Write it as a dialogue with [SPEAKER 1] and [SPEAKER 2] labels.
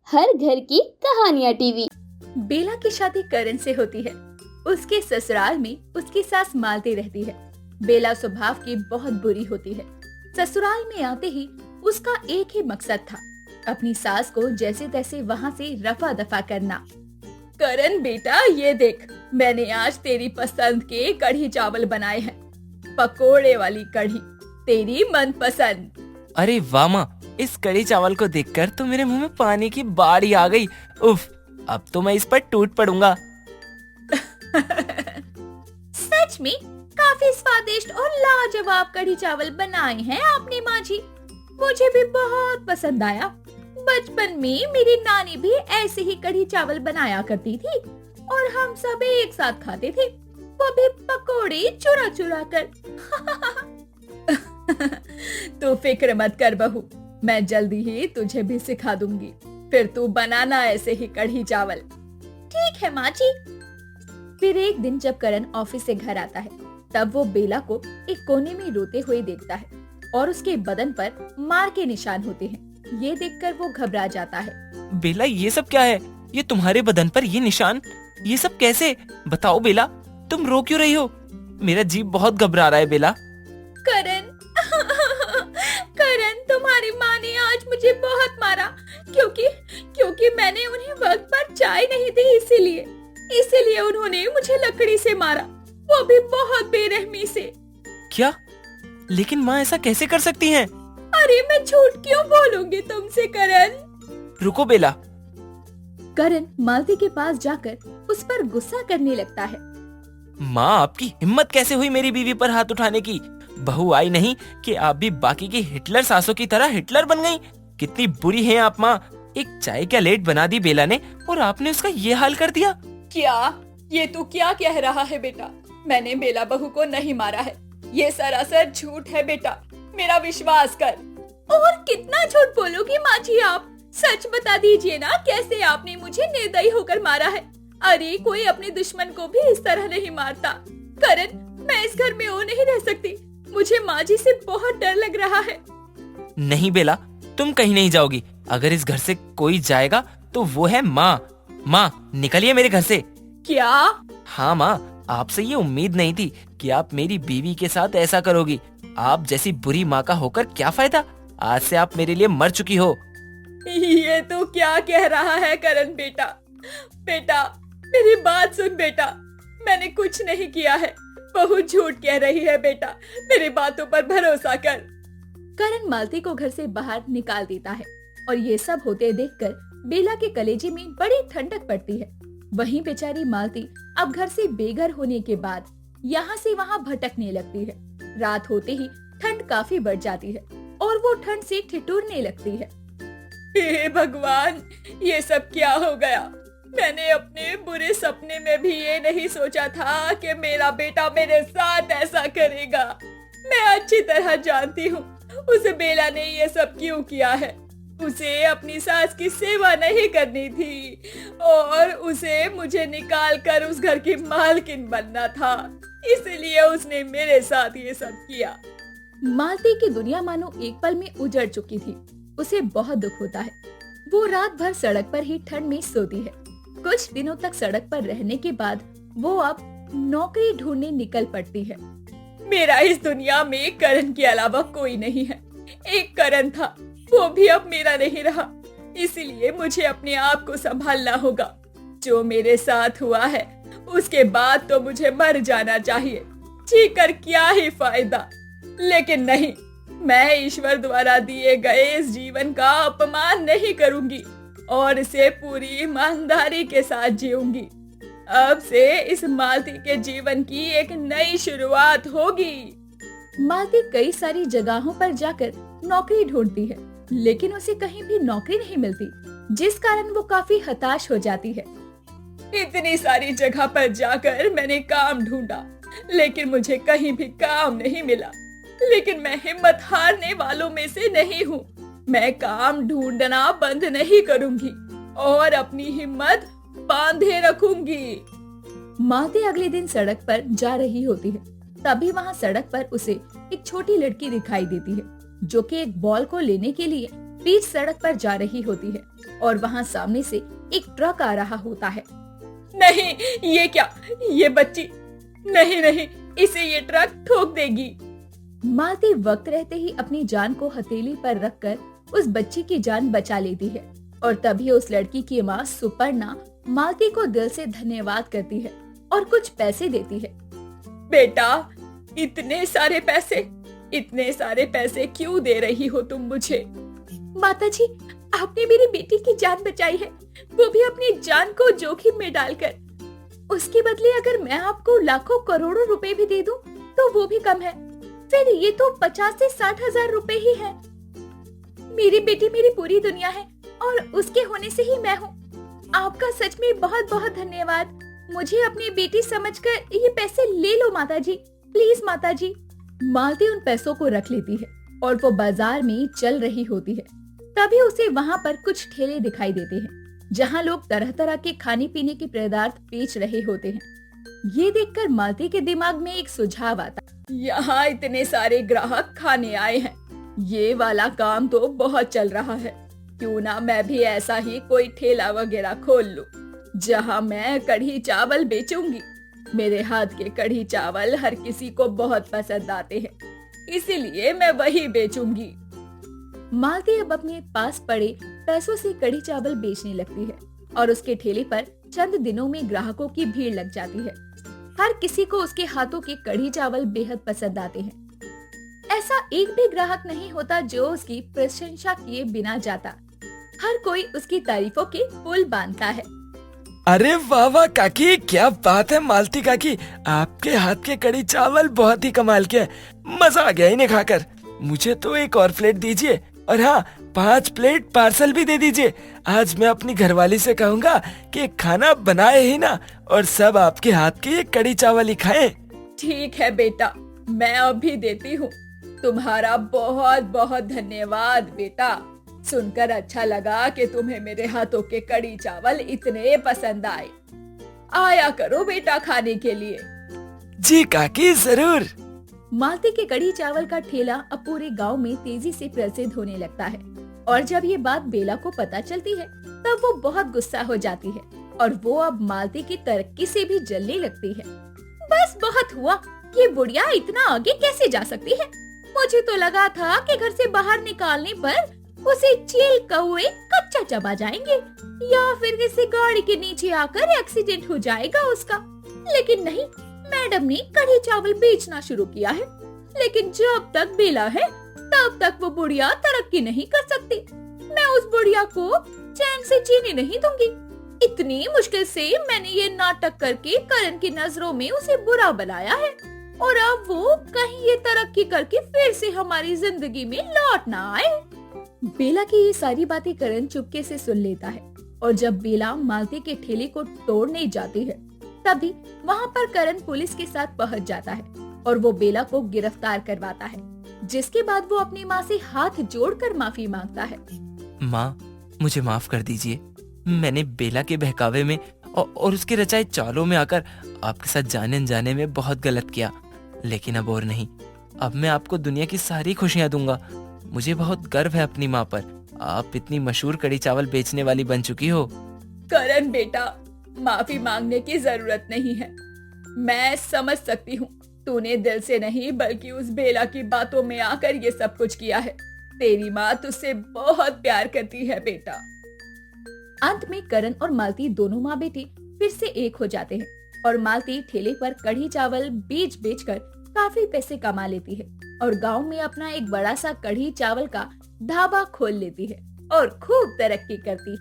[SPEAKER 1] हर घर की कहानियाँ टीवी।
[SPEAKER 2] बेला की शादी करण से होती है। उसके ससुराल में उसकी सास मालती रहती है। बेला स्वभाव की बहुत बुरी होती है। ससुराल में आते ही उसका एक ही मकसद था, अपनी सास को जैसे तैसे वहाँ से रफा दफा करना। करण बेटा, ये देख, मैंने आज तेरी पसंद के कढ़ी चावल बनाए हैं। पकोड़े वाली कढ़ी, तेरी मनपसंद।
[SPEAKER 3] अरे वाह माँ, इस कढ़ी चावल को देखकर तो मेरे मुंह में पानी की बाढ़ आ गई। उफ, अब तो मैं इस पर टूट पड़ूंगा।
[SPEAKER 2] सच में काफी स्वादिष्ट और लाजवाब कढ़ी चावल बनाए हैं आपने माँ जी। मुझे भी बहुत पसंद आया। बचपन में मेरी नानी भी ऐसे ही कढ़ी चावल बनाया करती थी और हम सब एक साथ खाते थे, वो भी पकोड़े चुरा चुरा कर। तू फिक्र मत कर बहू, मैं जल्दी ही तुझे भी सिखा दूंगी, फिर तू बनाना ऐसे ही कढ़ी चावल। ठीक है माँ जी। फिर एक दिन जब करण ऑफिस से घर आता है, तब वो बेला को एक कोने में रोते हुए देखता है और उसके बदन पर मार के निशान होते हैं। ये देखकर वो घबरा जाता है।
[SPEAKER 3] बेला, ये सब क्या है? ये तुम्हारे बदन पर ये निशान, ये सब कैसे? बताओ बेला, तुम रो क्यों रही हो? मेरा जी बहुत घबरा रहा है बेला।
[SPEAKER 2] करण, करण, तुम्हारी माँ ने आज मुझे बहुत मारा क्योंकि मैंने उन्हें वक्त पर चाय नहीं दी, इसीलिए उन्होंने मुझे लकड़ी से मारा, वो भी बहुत बेरहमी से।
[SPEAKER 3] क्या? लेकिन माँ ऐसा कैसे कर सकती हैं?
[SPEAKER 2] अरे मैं झूठ क्यों बोलूंगी तुमसे करण?
[SPEAKER 3] रुको बेला।
[SPEAKER 2] करण मालती के पास जाकर उस पर गुस्सा करने लगता है।
[SPEAKER 3] माँ, आपकी हिम्मत कैसे हुई मेरी बीवी पर हाथ उठाने की? बहू आई नहीं कि आप भी बाकी की हिटलर सासों की तरह हिटलर बन गई। कितनी बुरी हैं आप माँ। एक चाय क्या लेट बना दी बेला ने और आपने उसका ये हाल कर दिया।
[SPEAKER 2] क्या? ये तू क्या कह रहा है बेटा? मैंने बेला बहू को नहीं मारा है, ये सरासर झूठ है बेटा, मेरा विश्वास कर। और कितना झूठ बोलोगी माँ जी आप? सच बता दीजिए ना, कैसे आपने मुझे निर्दयी होकर मारा है? अरे कोई अपने दुश्मन को भी इस तरह नहीं मारता। करण, मैं इस घर में वो नहीं रह सकती, मुझे माँ जी से बहुत डर लग रहा है।
[SPEAKER 3] नहीं बेला, तुम कहीं नहीं जाओगी। अगर इस घर से कोई जाएगा तो वो है माँ। माँ, निकलिए मेरे घर से।
[SPEAKER 2] क्या?
[SPEAKER 3] हाँ माँ, आपसे ये उम्मीद नहीं थी कि आप मेरी बीवी के साथ ऐसा करोगी। आप जैसी बुरी माँ का होकर क्या फायदा? आज से आप मेरे लिए मर चुकी हो।
[SPEAKER 2] ये तो क्या कह रहा है करण बेटा? बेटा मेरी बात सुन बेटा, मैंने कुछ नहीं किया है, बहुत झूठ कह रही है बेटा, मेरी बातों पर भरोसा कर। करण मालती को घर से बाहर निकाल देता है और ये सब होते देखकर बेला के कलेजे में बड़ी ठंडक पड़ती है। वहीं बेचारी मालती अब घर से बेघर होने के बाद यहाँ से वहाँ भटकने लगती है। रात होते ही ठंड काफी बढ़ जाती है और वो ठंड से ठिठुरने लगती है। हे भगवान, ये सब क्या हो गया? मैंने अपने बुरे सपने में भी ये नहीं सोचा था कि मेरा बेटा मेरे साथ ऐसा करेगा। मैं अच्छी तरह जानती हूँ उस बेला ने ये सब क्यों किया है। उसे अपनी सास की सेवा नहीं करनी थी और उसे मुझे निकाल कर उस घर की मालकिन बनना था, इसलिए उसने मेरे साथ ये सब किया। मालती की दुनिया मानो एक पल में उजड़ चुकी थी। उसे बहुत दुख होता है। वो रात भर सड़क पर ही ठंड में सोती है। कुछ दिनों तक सड़क पर रहने के बाद वो अब नौकरी ढूंढने निकल पड़ती है। मेरा इस दुनिया में करण के अलावा कोई नहीं है। एक करण था, वो भी अब मेरा नहीं रहा, इसलिए मुझे अपने आप को संभालना होगा। जो मेरे साथ हुआ है उसके बाद तो मुझे मर जाना चाहिए, जीकर क्या ही फायदा। लेकिन नहीं, मैं ईश्वर द्वारा दिए गए इस जीवन का अपमान नहीं करूंगी और इसे पूरी ईमानदारी के साथ जीऊंगी। अब से इस मालती के जीवन की एक नई शुरुआत होगी। मालती कई सारी जगहों पर जाकर नौकरी ढूंढती है, लेकिन उसे कहीं भी नौकरी नहीं मिलती, जिस कारण वो काफी हताश हो जाती है। इतनी सारी जगह पर जाकर मैंने काम ढूंढा, लेकिन मुझे कहीं भी काम नहीं मिला। लेकिन मैं हिम्मत हारने वालों में से नहीं हूँ। मैं काम ढूंढना बंद नहीं करूंगी और अपनी हिम्मत बांधे रखूंगी। मालती अगले दिन सड़क पर जा रही होती है, तभी वहाँ सड़क पर उसे एक छोटी लड़की दिखाई देती है, जो कि एक बॉल को लेने के लिए बीच सड़क पर जा रही होती है। और वहाँ सामने से एक ट्रक आ रहा होता है। नहीं, ये क्या, ये बच्ची, नहीं नहीं, इसे ये ट्रक ठोक देगी। मालती वक्त रहते ही अपनी जान को हथेली पर रखकर उस बच्ची की जान बचा लेती है और तभी उस लड़की की माँ सुपर्णा मालती को दिल से धन्यवाद करती है और कुछ पैसे देती है। बेटा, इतने सारे पैसे क्यों दे रही हो तुम मुझे? माताजी, आपने मेरी बेटी की जान बचाई है, वो भी अपनी जान को जोखिम में डालकर। उसके बदले अगर मैं आपको लाखों करोड़ों रुपए भी दे दूं, तो वो भी कम है। फिर ये तो 50 से 60 हजार रुपए ही है। मेरी बेटी मेरी पूरी दुनिया है और उसके होने से ही मैं हूँ। आपका सच में बहुत बहुत धन्यवाद। मुझे अपनी बेटी समझकर ये पैसे ले लो माताजी, प्लीज माताजी। मालती उन पैसों को रख लेती है और वो बाजार में चल रही होती है। तभी उसे वहाँ पर कुछ ठेले दिखाई देते हैं जहाँ लोग तरह तरह के खाने पीने के पदार्थ बेच रहे होते हैं। ये देखकर मालती के दिमाग में एक सुझाव आता है। यहाँ इतने सारे ग्राहक खाने आए हैं, ये वाला काम तो बहुत चल रहा है। क्यों ना मैं भी ऐसा ही कोई ठेला वगैरह खोल लूं, जहाँ मैं कढ़ी चावल बेचूंगी। मेरे हाथ के कढ़ी चावल हर किसी को बहुत पसंद आते हैं, इसीलिए मैं वही बेचूंगी। मालती अब अपने पास पड़े पैसों से कढ़ी चावल बेचने लगती है और उसके ठेले पर चंद दिनों में ग्राहकों की भीड़ लग जाती है। हर किसी को उसके हाथों के कढ़ी चावल बेहद पसंद आते हैं। ऐसा एक भी ग्राहक नहीं होता जो उसकी प्रशंसा किए बिना जाता। हर कोई उसकी तारीफों के पुल बांधता है।
[SPEAKER 3] अरे वाह वाह काकी, क्या बात है मालती काकी, आपके हाथ के कढ़ी चावल बहुत ही कमाल के हैं। मजा आ गया इन्हें खाकर। मुझे तो एक और प्लेट दीजिए और हाँ, 5 प्लेट पार्सल भी दे दीजिए। आज मैं अपनी घरवाली से कहूँगा कि खाना बनाए ही ना और सब आपके हाथ के ये कढ़ी चावल ही खाएं।
[SPEAKER 2] ठीक है बेटा, मैं अभी देती हूँ। तुम्हारा बहुत बहुत धन्यवाद बेटा। सुनकर अच्छा लगा कि तुम्हें मेरे हाथों के कढ़ी चावल इतने पसंद आए। आया करो बेटा खाने के लिए।
[SPEAKER 3] जी काकी, जरूर।
[SPEAKER 2] मालती के कढ़ी चावल का ठेला अब पूरे गांव में तेजी से प्रसिद्ध होने लगता है और जब ये बात बेला को पता चलती है तब वो बहुत गुस्सा हो जाती है और वो अब मालती की तरक्की से भी जलने लगती है। बस बहुत हुआ, ये बुढ़िया इतना आगे कैसे जा सकती है? मुझे तो लगा था कि घर से बाहर निकालने पर उसे चील कौवे कच्चा चबा जाएंगे या फिर किसी गाड़ी के नीचे आकर एक्सीडेंट हो जाएगा उसका, लेकिन नहीं, मैडम ने कढ़ी चावल बेचना शुरू किया है। लेकिन जब तक बेला है तब तक वो बुढ़िया तरक्की नहीं कर सकती। मैं उस बुढ़िया को चैन से जीने नहीं दूंगी। इतनी मुश्किल से मैंने ये नाटक करके करण की नजरों में उसे बुरा बनाया है और अब वो कहीं ये तरक्की करके फिर से हमारी जिंदगी में लौट ना आए। बेला की ये सारी बातें करण चुपके से सुन लेता है और जब बेला मालती के ठेले को तोड़ने जाती है तभी वहाँ पर करण पुलिस के साथ पहुँच जाता है और वो बेला को गिरफ्तार करवाता है, जिसके बाद वो अपनी माँ से हाथ जोड़कर माफी मांगता है।
[SPEAKER 3] माँ, मुझे माफ कर दीजिए। मैंने बेला के बहकावे में और उसके रचाए चालों में आकर आपके साथ जाने अनजाने में बहुत गलत किया, लेकिन अब और नहीं। अब मैं आपको दुनिया की सारी खुशियाँ दूंगा। मुझे बहुत गर्व है अपनी माँ पर। आप इतनी मशहूर कढ़ी चावल बेचने वाली बन चुकी हो।
[SPEAKER 2] करण बेटा, माफी मांगने की जरूरत नहीं है। मैं समझ सकती हूँ तूने दिल से नहीं बल्कि उस बेला की बातों में आकर ये सब कुछ किया है। तेरी माँ तुझसे बहुत प्यार करती है बेटा। अंत में करण और मालती दोनों माँ बेटी फिर से एक हो जाते हैं और मालती ठेले पर कढ़ी चावल बेच कर काफी पैसे कमा लेती है और गांव में अपना एक बड़ा सा कढ़ी चावल का ढाबा खोल लेती है और खूब तरक्की करती है।